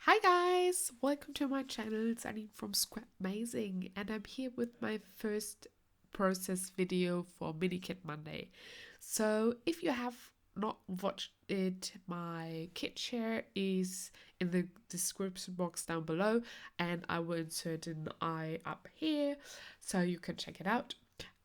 Hi guys, welcome to my channel. It's Annie from Scrap Amazing, and I'm here with my first process video for Mini Kit Monday. So if you have not watched it, my kit share is in the description box down below, and I will insert an eye up here so you can check it out.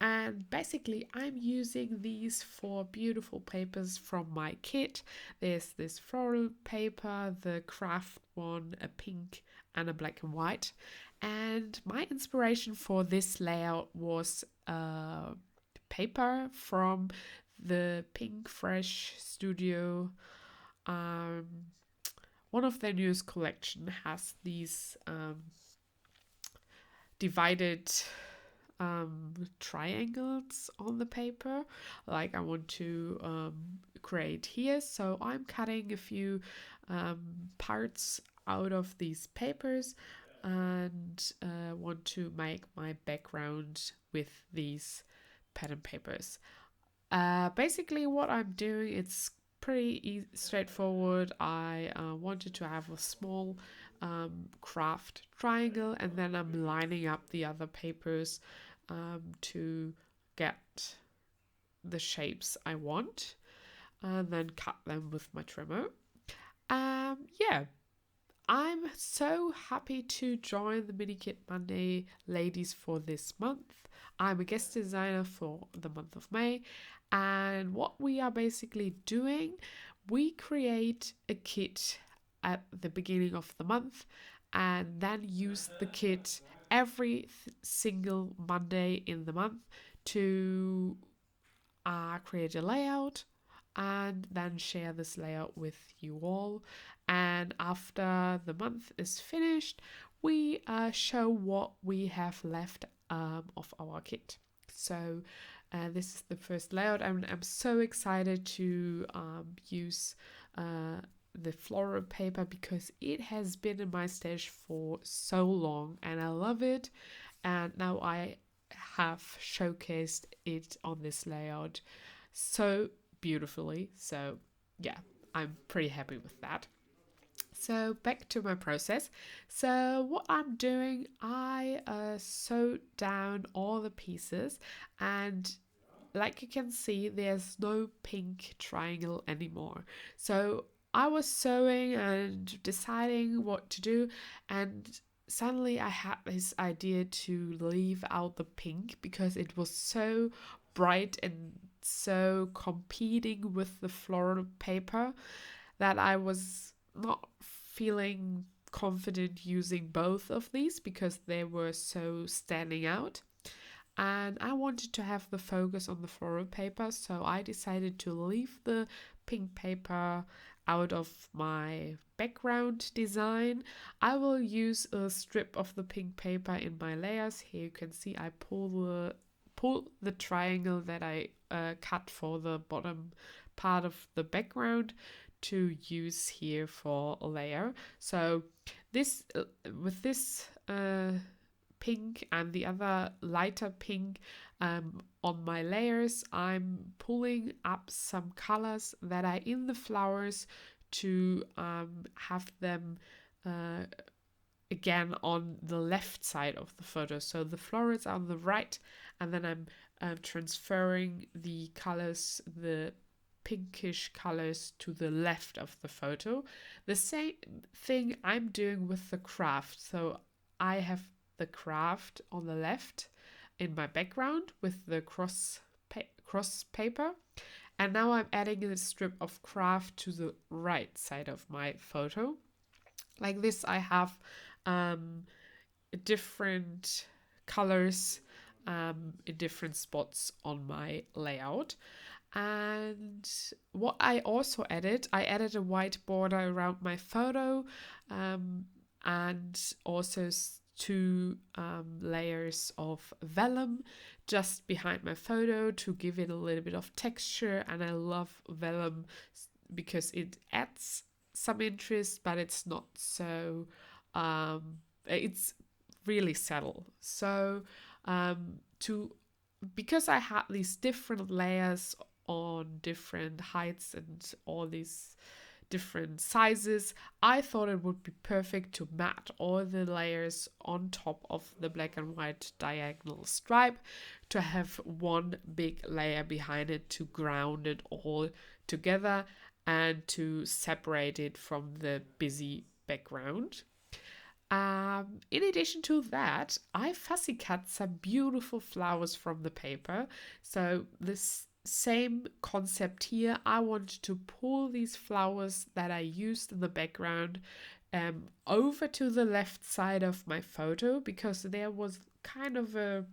And basically I'm using these four beautiful papers from my kit. There's this floral paper, the craft one, a pink and a black and white. And my inspiration for this layout was paper from the Pinkfresh Studio. Um, One of their newest collection has these divided triangles on the paper like I want to create here. So I'm cutting a few parts out of these papers and want to make my background with these pattern papers. Basically what I'm doing, it's pretty straightforward. I wanted to have a small craft triangle, and then I'm lining up the other papers to get the shapes I want, and then cut them with my trimmer. Yeah, I'm so happy to join the Mini Kit Monday ladies for this month. I'm a guest designer for the month of May, and what we are basically doing, we create a kit at the beginning of the month and then use the kit every single Monday in the month to create a layout and then share this layout with you all. And after the month is finished, we show what we have left of our kit. So this is the first layout, and I'm so excited to use the floral paper because it has been in my stash for so long and I love it. And now I have showcased it on this layout so beautifully. So yeah, I'm pretty happy with that. So back to my process. So what I'm doing, I sewed down all the pieces, and like you can see, there's no pink triangle anymore. So I was sewing and deciding what to do, and suddenly I had this idea to leave out the pink because it was so bright and so competing with the floral paper that I was not feeling confident using both of these because they were so standing out. And I wanted to have the focus on the floral paper, so I decided to leave the pink paper out of my background design. I will use a strip of the pink paper in my layers. Here you can see I pull the triangle that I cut for the bottom part of the background to use here for a layer. So this with this pink and the other lighter pink on my layers, I'm pulling up some colors that are in the flowers to have them again on the left side of the photo. So the flowers are on the right, and then I'm transferring the colors, the pinkish colors, to the left of the photo. The same thing I'm doing with the craft. So I have the craft on the left in my background with the cross paper, and now I'm adding a strip of craft to the right side of my photo. Like this, I have different colors in different spots on my layout. And what I also added, I added a white border around my photo, and also two layers of vellum just behind my photo to give it a little bit of texture. And I love vellum because it adds some interest, but it's not so it's really subtle. So to because I had these different layers on different heights and all these different sizes. I thought it would be perfect to mat all the layers on top of the black and white diagonal stripe, to have one big layer behind it to ground it all together and to separate it from the busy background. In addition to that, I fussy cut some beautiful flowers from the paper. So this same concept here, I wanted to pull these flowers that I used in the background over to the left side of my photo, because there was kind of a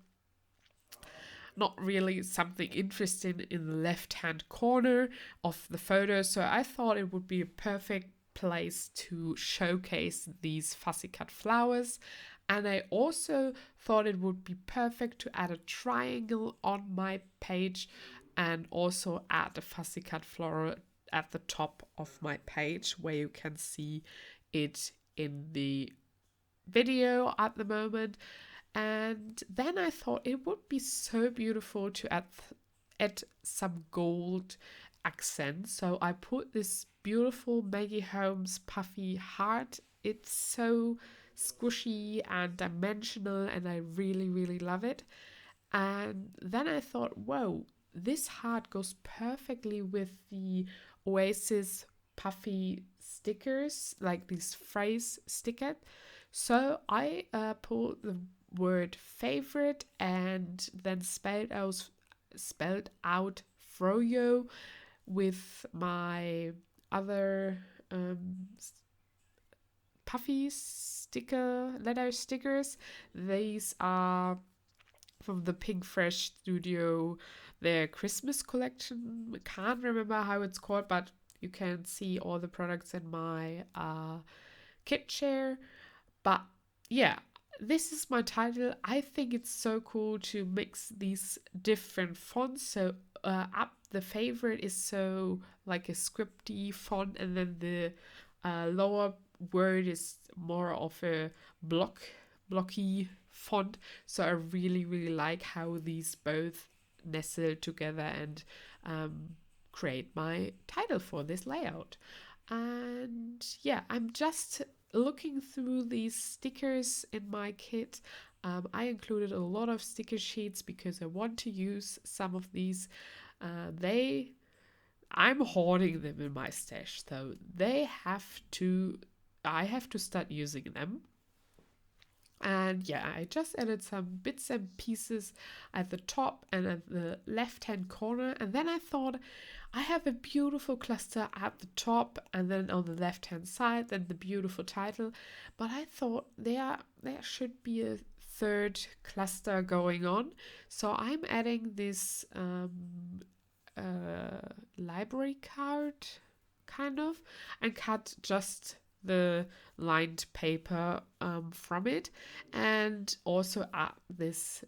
not really something interesting in the left hand corner of the photo. So I thought it would be a perfect place to showcase these fussy cut flowers. And I also thought it would be perfect to add a triangle on my page and also add a fussy cut floral at the top of my page, where you can see it in the video at the moment. And then I thought it would be so beautiful to add some gold accent. So I put this beautiful Maggie Holmes puffy heart. It's so squishy and dimensional, and I really, really love it. And then I thought, whoa, this heart goes perfectly with the Oasis puffy stickers, like these phrase stickers. So I pulled the word favorite and then spelled out froyo with my other puffy letter stickers. These are from the Pinkfresh Studio, their Christmas collection. I can't remember how it's called, but you can see all the products in my kit share. But yeah, this is my title. I think it's so cool to mix these different fonts. So up the favorite is so like a scripty font, and then the lower word is more of a blocky font. So I really, really like how these both nestle together and create my title for this layout. And yeah, I'm just looking through these stickers in my kit. I included a lot of sticker sheets because I want to use some of these. I'm hoarding them in my stash, so I have to start using them. And yeah, I just added some bits and pieces at the top and at the left hand corner. And then I thought, I have a beautiful cluster at the top and then on the left hand side, then the beautiful title. But I thought there should be a third cluster going on. So I'm adding this library card kind of, and cut just the lined paper from it, and also add this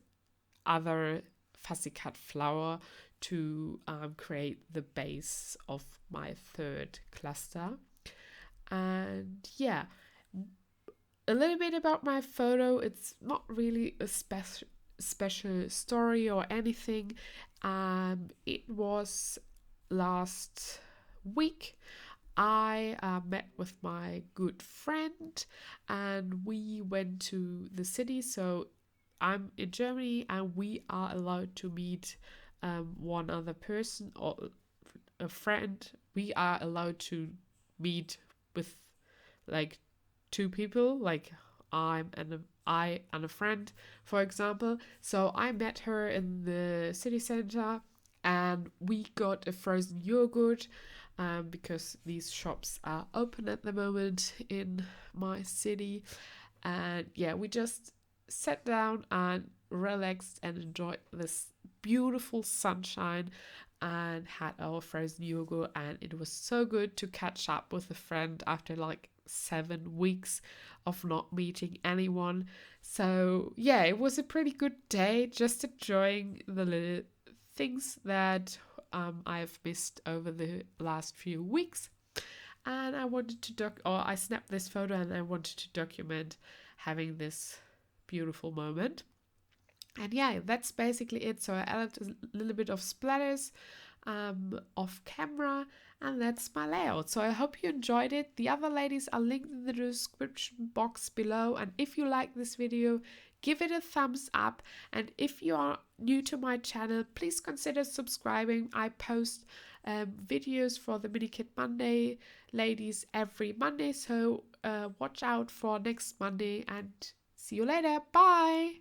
other fussy cut flower to create the base of my third cluster. And yeah, a little bit about my photo. It's not really a special story or anything. It was last week. I met with my good friend and we went to the city. So I'm in Germany and we are allowed to meet one other person or a friend. We are allowed to meet with like two people, like I and a friend, for example. So I met her in the city center and we got a frozen yogurt because these shops are open at the moment in my city. And yeah, we just sat down and relaxed and enjoyed this beautiful sunshine and had our frozen yogurt. And it was so good to catch up with a friend after like 7 weeks of not meeting anyone. So yeah, it was a pretty good day, just enjoying the little things that I've missed over the last few weeks. And I wanted to I snapped this photo and I wanted to document having this beautiful moment. And yeah, that's basically it. So I added a little bit of splatters off camera, And that's my layout. So I hope you enjoyed it. The other ladies are linked in the description box below. And if you like this video, give it a thumbs up. And if you are new to my channel, please consider subscribing. I post videos for the Mini Kit Monday ladies every Monday. So watch out for next Monday and see you later. Bye.